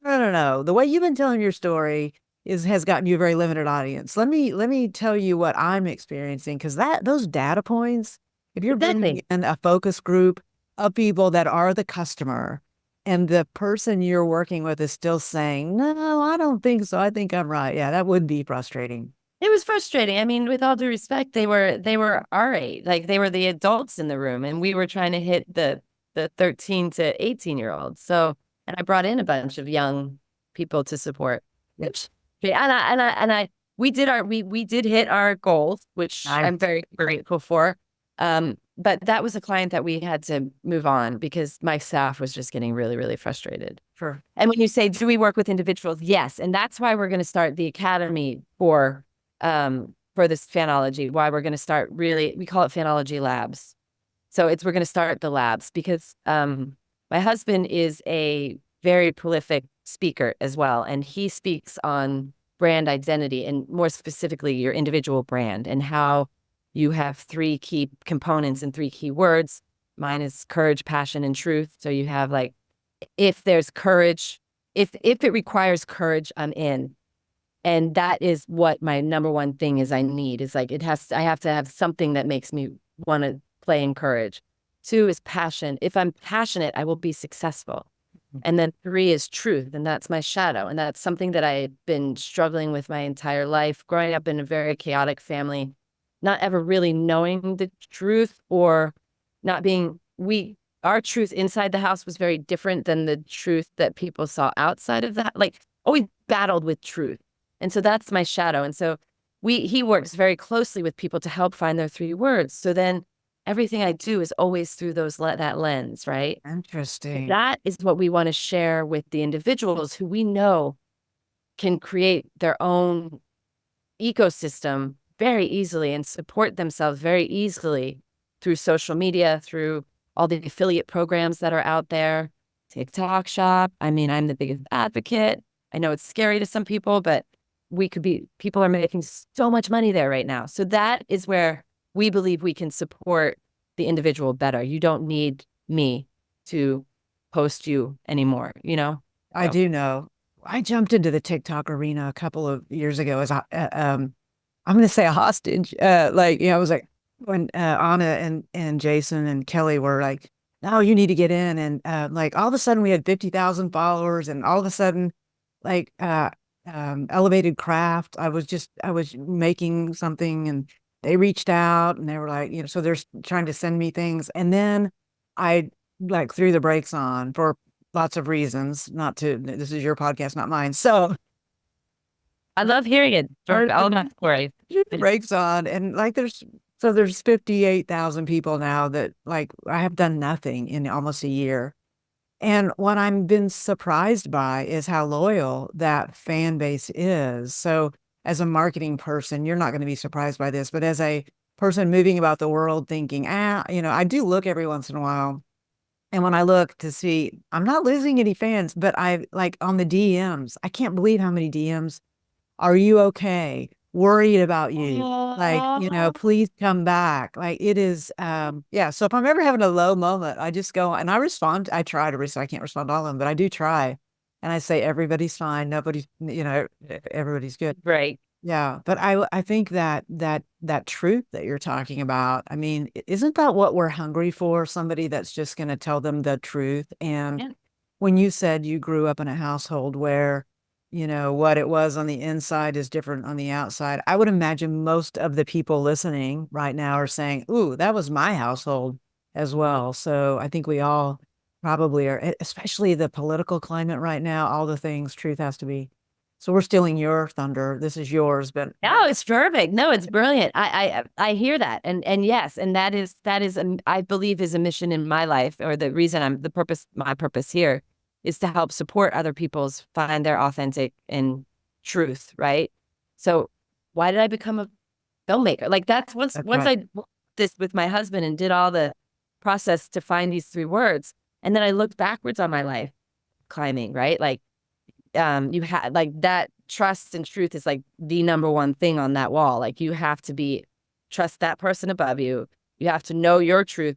no, the way you've been telling your story has gotten you a very limited audience. Let me tell you what I'm experiencing, because those data points, if you're bringing in a focus group of people that are the customer and the person you're working with is still saying, no, I don't think so. I think I'm right. Yeah, that would be frustrating. It was frustrating. I mean, with all due respect, they were our age, like they were the adults in the room, and we were trying to hit the 13 to 18-year-olds. So, and I brought in a bunch of young people to support. Which, we did hit our goals, which I'm very grateful for. But that was a client that we had to move on because my staff was just getting really, really frustrated. Sure. And when you say, do we work with individuals? Yes. And that's why we're going to start the academy for this Fanology, why we're going to start we call it Fanology Labs. So we're going to start the labs because my husband is a very prolific speaker as well. And he speaks on brand identity and more specifically your individual brand and how you have 3 key components and 3 key words. Mine is courage, passion, and truth. So you have like, if there's courage, if it requires courage, I'm in. And that is what my number one thing is I need. Is like, I have to have something that makes me want to play in courage. 2 is passion. If I'm passionate, I will be successful. And then 3 is truth. And that's my shadow. And that's something that I've been struggling with my entire life, growing up in a very chaotic family, not ever really knowing the truth or not being, our truth inside the house was very different than the truth that people saw outside of that. Like always battled with truth. And so that's my shadow. And so he works very closely with people to help find their 3 words. So then everything I do is always through that lens, right? Interesting. That is what we want to share with the individuals who we know can create their own ecosystem very easily and support themselves very easily through social media, through all the affiliate programs that are out there, TikTok shop. I mean, I'm the biggest advocate. I know it's scary to some people, but people are making so much money there right now. So that is where we believe we can support the individual better. You don't need me to post you anymore, I do know. I jumped into the TikTok arena a couple of years ago as I'm going to say a hostage. I was like, when Anna and Jason and Kelly were like, no, you need to get in. And like all of a sudden we had 50,000 followers and all of a sudden like Elevated Craft, I was making something and they reached out and they were like, so they're trying to send me things. And then I like threw the brakes on for lots of reasons, this is your podcast, not mine. So I love hearing it. All my stories. Brakes on, and like there's 58,000 people now that like I have done nothing in almost a year. And what I've been surprised by is how loyal that fan base is. So as a marketing person, you're not going to be surprised by this, but as a person moving about the world thinking, I do look every once in a while And when I look to see, I'm not losing any fans, but I like on the DMs, I can't believe how many DMs. Are you okay? Worried about you. Like, please come back. Like it is, yeah. So if I'm ever having a low moment, I just go and I respond. I try to respond. I can't respond to all of them, but I do try. And I say, everybody's fine. Nobody's, everybody's good. Right. Yeah. But I think that truth that you're talking about, I mean, isn't that what we're hungry for? Somebody that's just going to tell them the truth. And Yeah. when you said you grew up in a household where, what it was on the inside is different on the outside, I would imagine most of the people listening right now are saying, ooh, that was my household as well. So I think we all probably are, especially the political climate right now, all the things, truth has to be. So we're stealing your thunder. This is yours, but No, it's perfect. No, it's brilliant. I hear that, and yes, and I believe is a mission in my life, or the reason my purpose here is to help support other people's find their authentic and truth, right? So why did I become a filmmaker? Like that's once that's once right. I worked this with my husband and did all the process to find these three words, and then I looked backwards on my life climbing, right? Like you had like that trust and truth is like the number one thing on that wall. Like you have to trust that person above you. You have to know your truth.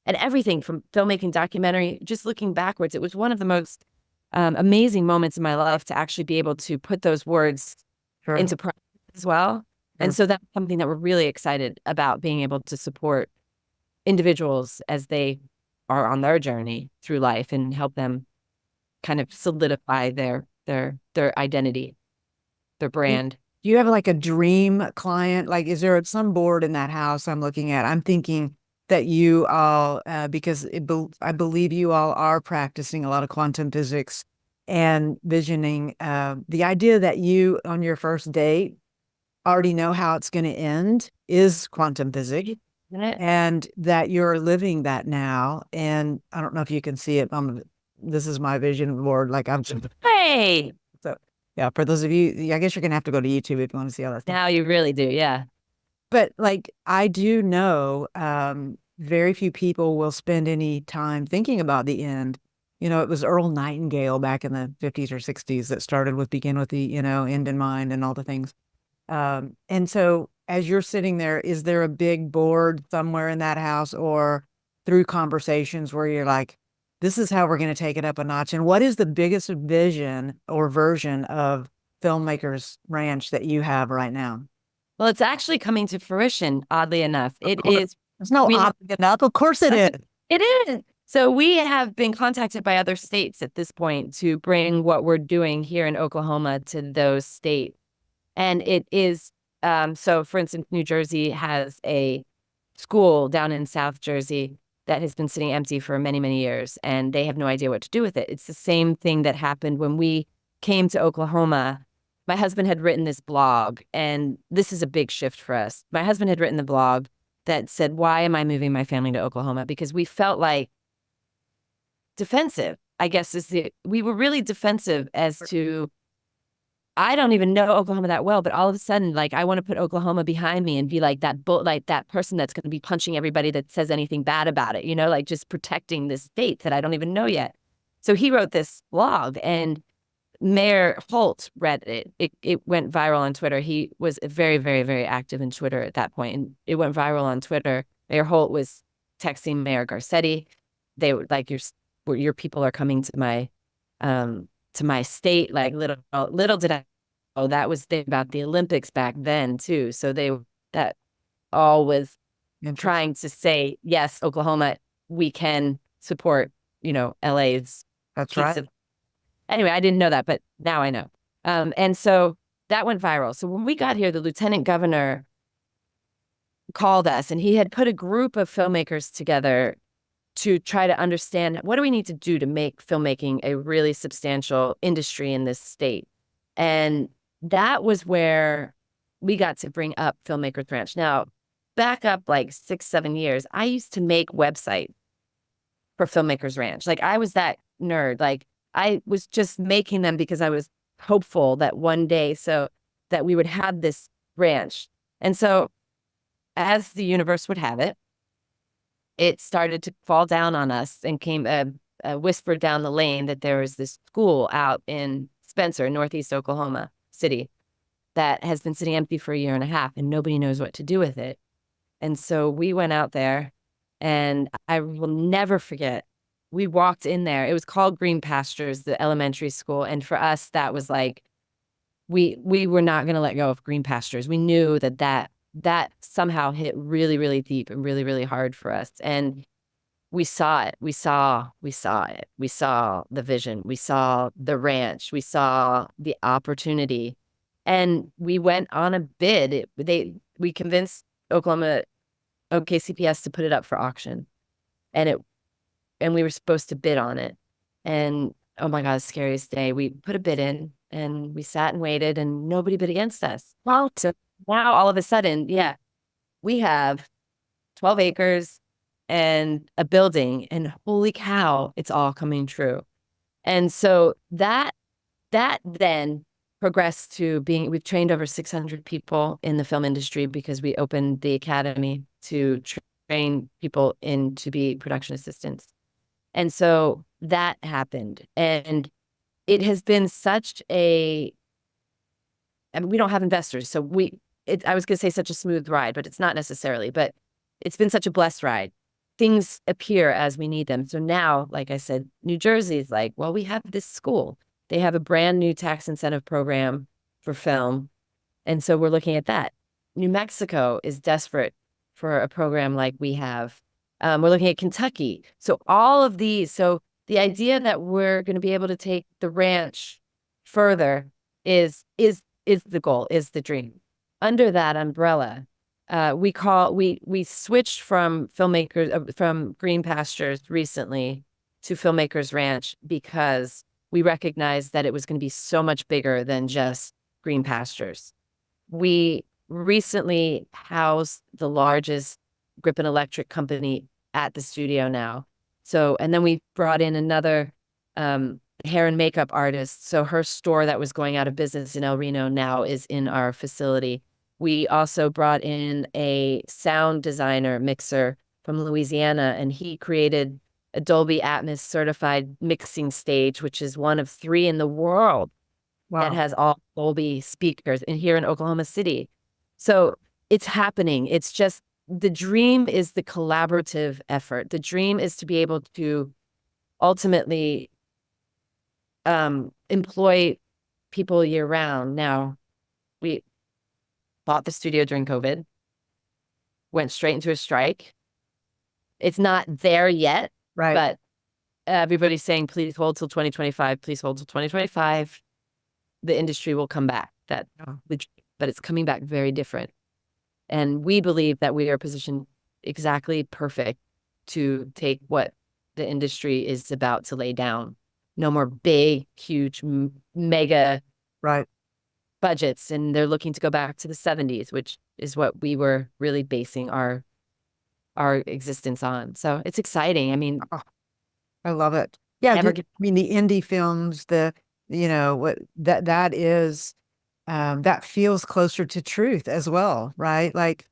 And everything from filmmaking, documentary, just looking backwards, it was one of the most amazing moments in my life to actually be able to put those words Sure. into practice as well. And Sure. so that's something that we're really excited about, being able to support individuals as they are on their journey through life and help them kind of solidify their identity, their Do brand. you have like a dream client? Like, is there some board in that house I'm looking at? I'm thinking that you all, because I believe you all are practicing a lot of quantum physics and visioning. The idea that you, on your first date, already know how it's going to end is quantum physics, Isn't it? and that you're living that now. And I don't know if you can see it. This is my vision board. Like I'm Hey, so yeah, for those of you, I guess you're gonna have to go to YouTube if you want to see all that stuff. now you really do. Yeah. But like I do know, very few people will spend any time thinking about the end. It was Earl Nightingale back in the 50s or 60s that started with begin with the, end in mind and all the things. And so as you're sitting there, is there a big board somewhere in that house or through conversations where you're like, this is how we're going to take it up a notch? And what is the biggest vision or version of Filmmakers Ranch that you have right now? Well, it's actually coming to fruition, oddly enough. Of It course. is. There's no We odd enough. Of course it is. It is. So we have been contacted by other states at this point to bring what we're doing here in Oklahoma to those states. And it is, so for instance, New Jersey has a school down in South Jersey that has been sitting empty for many, many years, and they have no idea what to do with it. It's the same thing that happened when we came to Oklahoma. My husband had written this blog, and this is a big shift for us. My husband had written the blog that said, why am I moving my family to Oklahoma? Because we felt like defensive, I guess we were really defensive as to, I don't even know Oklahoma that well, but all of a sudden, like I want to put Oklahoma behind me and be like like that person that's going to be punching everybody that says anything bad about it, like just protecting this state that I don't even know yet. So he wrote this blog, and Mayor Holt read it. It went viral on Twitter. He was very, very, very active in Twitter at that point, and it went viral on Twitter. Mayor Holt was texting Mayor Garcetti. They were like, your people are coming to my state. Like little did I know that was about the Olympics back then too. So that all was trying to say, yes, Oklahoma, we can support, LA's. That's right. Anyway, I didn't know that, but now I know. And so that went viral. So when we got here, the lieutenant governor called us, and he had put a group of filmmakers together to try to understand, what do we need to do to make filmmaking a really substantial industry in this state? And that was where we got to bring up Filmmakers Ranch. Now, back up like 6, 7 years, I used to make websites for Filmmakers Ranch. Like I was that nerd. Like I was just making them because I was hopeful that one day so that we would have this ranch. And so as the universe would have it, it started to fall down on us and came whispered down the lane that there was this school out in Spencer, Northeast Oklahoma City, that has been sitting empty for a year and a half, and nobody knows what to do with it. And so we went out there, and I will never forget. We walked in there. It was called Green Pastures, the elementary school. And for us, that was like, we were not going to let go of Green Pastures. We knew that somehow hit really, really deep and really, really hard for us. And we saw it. We saw it. We saw the vision. We saw the ranch. We saw the opportunity. And we went on a bid. We convinced OKCPS to put it up for auction. And we were supposed to bid on it. And oh my God, the scariest day. We put a bid in and we sat and waited, and nobody bid against us. Wow. So now all of a sudden, yeah, we have 12 acres and a building, and holy cow, it's all coming true. And so that then progressed to we've trained over 600 people in the film industry, because we opened the academy to train people in to be production assistants. And so that happened. And it has been such we don't have investors. So I was going to say such a smooth ride, but it's not necessarily. But it's been such a blessed ride. Things appear as we need them. So now, like I said, New Jersey is like, well, we have this school. They have a brand new tax incentive program for film. And so we're looking at that. New Mexico is desperate for a program like we have. We're looking at Kentucky. So all of these. So the idea that we're going to be able to take the ranch further is the goal, is the dream. Under that umbrella, we switched from from Green Pastures recently to Filmmakers Ranch, because we recognized that it was going to be so much bigger than just Green Pastures. We recently housed the largest grip and electric company at the studio now. So, and then we brought in another hair and makeup artist. So her store that was going out of business in El Reno now is in our facility. We also brought in a sound designer mixer from Louisiana, and he created a Dolby Atmos certified mixing stage, which is one of 3 in the world. Wow. That has all Dolby speakers here in Oklahoma City. So it's happening. It's just, the dream is the collaborative effort. The dream is to be able to ultimately employ people year round. Now, we bought the studio during COVID, went straight into a strike. It's not there yet, right? But everybody's saying, please hold till 2025. Please hold till 2025. The industry will come back. But it's coming back very different. And we believe that we are positioned exactly perfect to take what the industry is about to lay down. No more big, huge, mega budgets. And they're looking to go back to the 70s, which is what we were really basing our existence on. So it's exciting. I mean, I love it. Yeah, the indie films, what that is, that feels closer to truth as well, right? Like,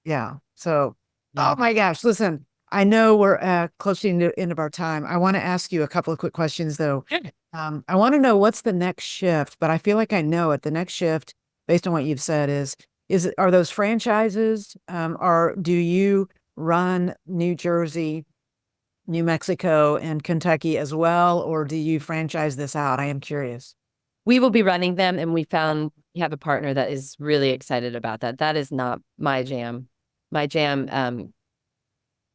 yeah. So, oh my gosh, listen, I know we're close to the end of our time. I want to ask you a couple of quick questions, though. Sure. I want to know what's the next shift, but I feel like I know it. The next shift, based on what you've said, are those franchises, or do you run New Jersey, New Mexico, and Kentucky as well, or do you franchise this out? I am curious. We will be running them, and we have a partner that is really excited about that. That is not my jam. My jam,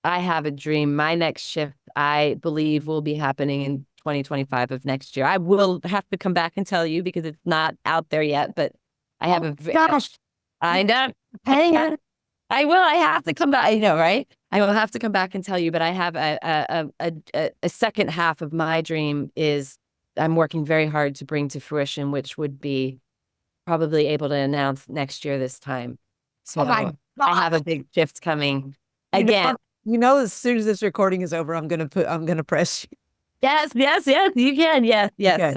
I have a dream. My next shift, I believe, will be happening in 2025 of next year. I will have to come back and tell you, because it's not out there yet, but I have I know. Hang on. I will. I have to come back. I know, right? I will have to come back and tell you, but I have a second half of my dream is I'm working very hard to bring to fruition, which would be probably able to announce next year this time. So I have a big shift coming again. As soon as this recording is over, I'm gonna press you. Yes, you can. Yes. Okay.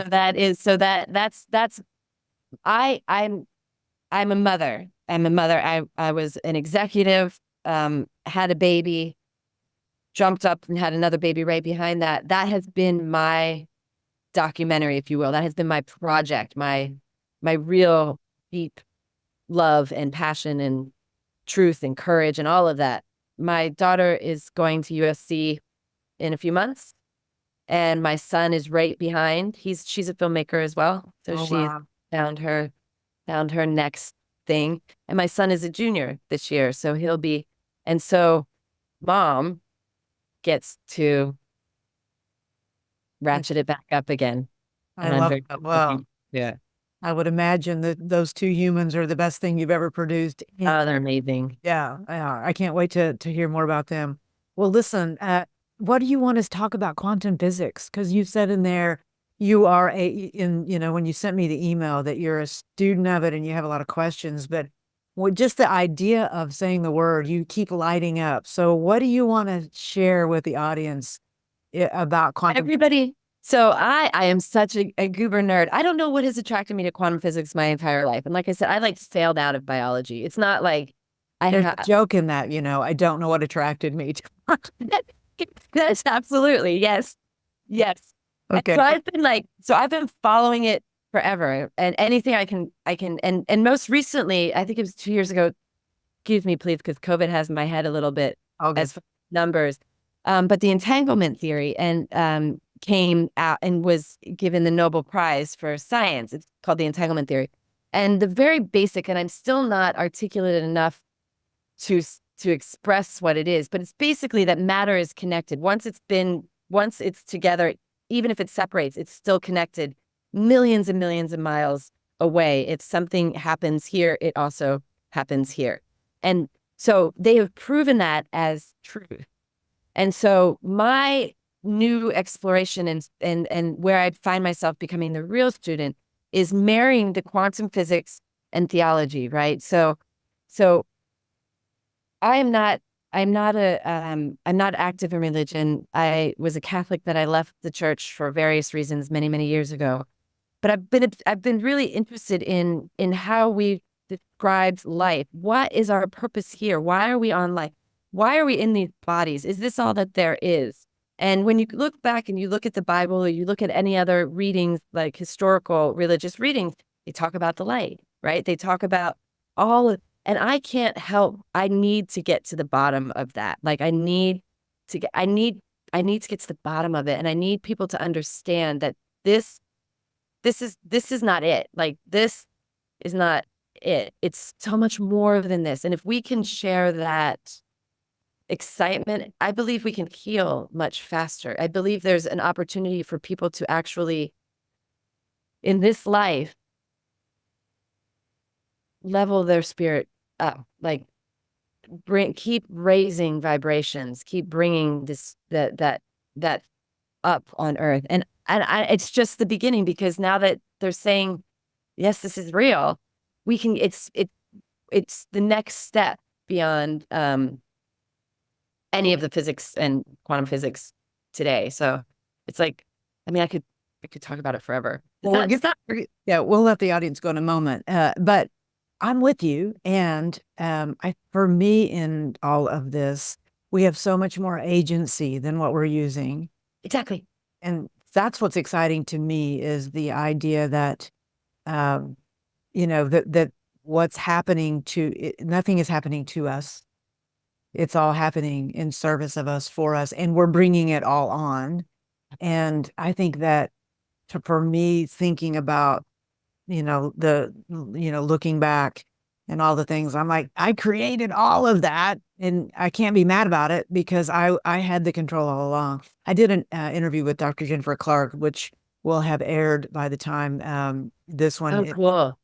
I'm a mother. I was an executive, had a baby, jumped up and had another baby right behind that. That has been my documentary, if you will. That has been my project, my real deep love and passion and truth and courage and all of that. My daughter is going to USC in a few months, and my son is right behind. She's a filmmaker as well, so Oh, she's wow. found her next thing. And my son is a junior this year, so he'll be. And so, mom gets to ratchet it back up again, I and I'm love very that. Well, yeah. I would imagine that those two humans are the best thing you've ever produced. Oh, they're amazing. Yeah, I can't wait to hear more about them. Well, listen, what do you want us to talk about quantum physics? Because you said in there you are when you sent me the email that you're a student of it and you have a lot of questions, but just the idea of saying the word, you keep lighting up. So what do you want to share with the audience about quantum? Everybody. So I am such a goober nerd. I don't know what has attracted me to quantum physics my entire life. And like I said, I like failed out of biology. It's not like There's a joke in that, I don't know what attracted me to. That's absolutely, yes. Yes. Okay. So I've been following it forever, and anything I can, and most recently, I think it was 2 years ago, excuse me, please, because COVID has my head a little bit as far as numbers. But the entanglement theory came out and was given the Nobel Prize for science. It's called the entanglement theory. And the very basic, and I'm still not articulate enough to express what it is, but it's basically that matter is connected. Once it's together, even if it separates, it's still connected millions and millions of miles away. If something happens here, it also happens here. And so they have proven that as truth. And so my new exploration and where I find myself becoming the real student is marrying the quantum physics and theology, right? So I'm not active in religion. I was a Catholic that I left the church for various reasons many, many years ago. But I've been really interested in how we describe life. What is our purpose here? Why are we on life? Why are we in these bodies? Is this all that there is? And when you look back and you look at the Bible or you look at any other readings, like historical religious readings, they talk about the light, right? They talk about and I can't help. I need to get to the bottom of that. Like I need to get to the bottom of it. And I need people to understand that this is not it. Like this is not it. It's so much more than this. And if we can share that excitement, I believe we can heal much faster. I believe there's an opportunity for people to actually, in this life, level their spirit up, like keep raising vibrations, keep bringing that up on earth. And it's just the beginning, because now that they're saying, yes, this is real, we can, it's the next step beyond, any of the physics and quantum physics today. So it's like, I mean, I could talk about it forever. Well, we'll let the audience go in a moment. But I'm with you. And for me, in all of this, we have so much more agency than what we're using. Exactly. And that's what's exciting to me, is the idea that, that what's happening nothing is happening to us. It's all happening in service of us, for us, and we're bringing it all on. And I think that for me, thinking about, looking back and all the things, I'm like, I created all of that and I can't be mad about it, because I had the control all along. I did an interview with Dr. Jennifer Clark, which will have aired by the time this one. Oh, cool.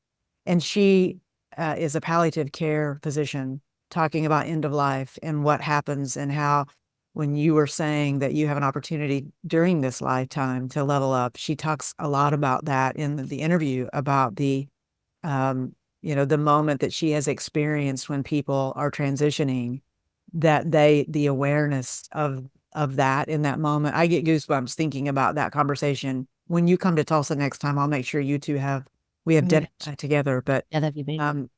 And she is a palliative care physician, talking about end of life and what happens, and how, when you were saying that you have an opportunity during this lifetime to level up, she talks a lot about that in the interview, about the moment that she has experienced when people are transitioning, that the awareness of that in that moment. I get goosebumps thinking about that conversation. When you come to Tulsa next time, I'll make sure you two we have dinner together. But yeah, that'd be amazing.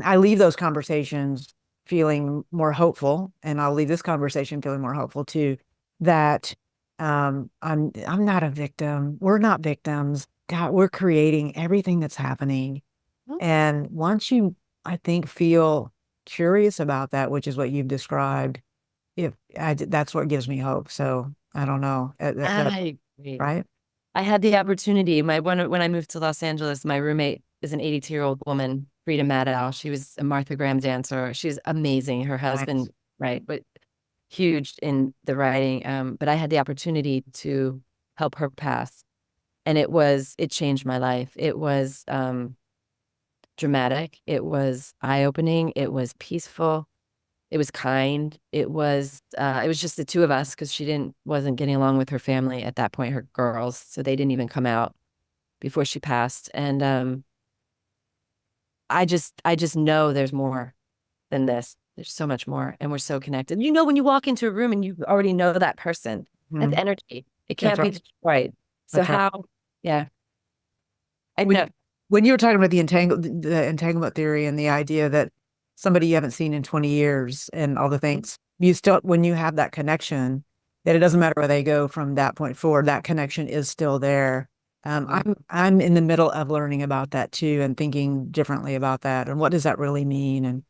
I leave those conversations feeling more hopeful, and I'll leave this conversation feeling more hopeful too, that I'm not a victim. We're not victims. God, we're creating everything that's happening. And once you, I think, feel curious about that, which is what you've described, that's what gives me hope. So I don't know, I agree. right? I had the opportunity. When I moved to Los Angeles, my roommate is an 82-year-old woman, Frida Maddow. She was a Martha Graham dancer. She's amazing. Her husband, Nice. right, but huge in the writing. But I had the opportunity to help her pass, and it changed my life. It was dramatic. It was eye-opening. It was peaceful. It was kind. It was just the two of us because she wasn't getting along with her family at that point, her girls, so they didn't even come out before she passed. And I just know there's more than this. There's so much more, and we're so connected. You know, when you walk into a room and you already know that person, that's Mhm. energy. It can't That's be right. destroyed. So That's right. how? Yeah, I When, know. when you were talking about the entanglement theory and the idea that somebody you haven't seen in 20 years and all the things, you still, when you have that connection, that it doesn't matter where they go from that point forward, that connection is still there. I'm in the middle of learning about that too and thinking differently about that and what does that really mean? And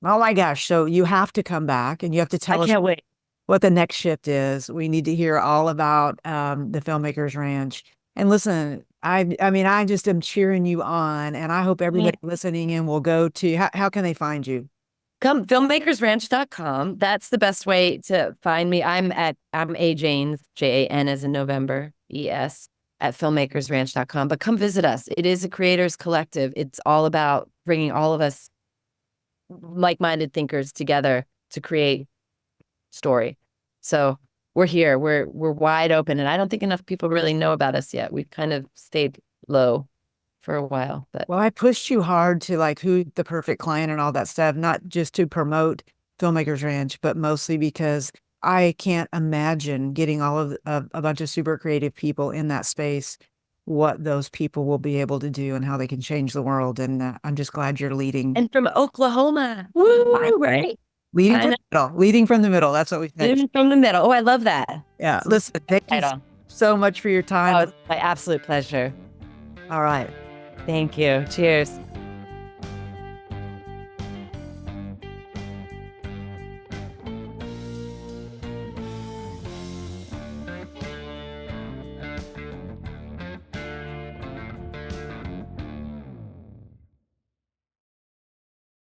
oh my gosh, so you have to come back and you have to I tell us can't wait. what the next shift is. We need to hear all about the Filmmakers Ranch. And listen, I mean, I just am cheering you on, and I hope everybody listening in will go to, how can they find you? Come filmmakersranch.com. That's the best way to find me. I'm A Janes, JAN as in November, ES at filmmakersranch.com. But come visit us. It is a creators collective. It's all about bringing all of us like-minded thinkers together to create story. So we're here. We're wide open, and I don't think enough people really know about us yet. We've kind of stayed low for a while, but Well, I pushed you hard to like who the perfect client and all that stuff, not just to promote Filmmakers Ranch, but mostly because I can't imagine getting all of a bunch of super creative people in that space, what those people will be able to do and how they can change the world. And I'm just glad you're leading. and from Oklahoma. Woo, right? Leading from the middle. Leading from the middle. That's what we said. Leading from the middle. Oh, I love that. Yeah. Listen, thank you Title. so much for your Oh, time. it's my absolute pleasure. All right. Thank you. Cheers.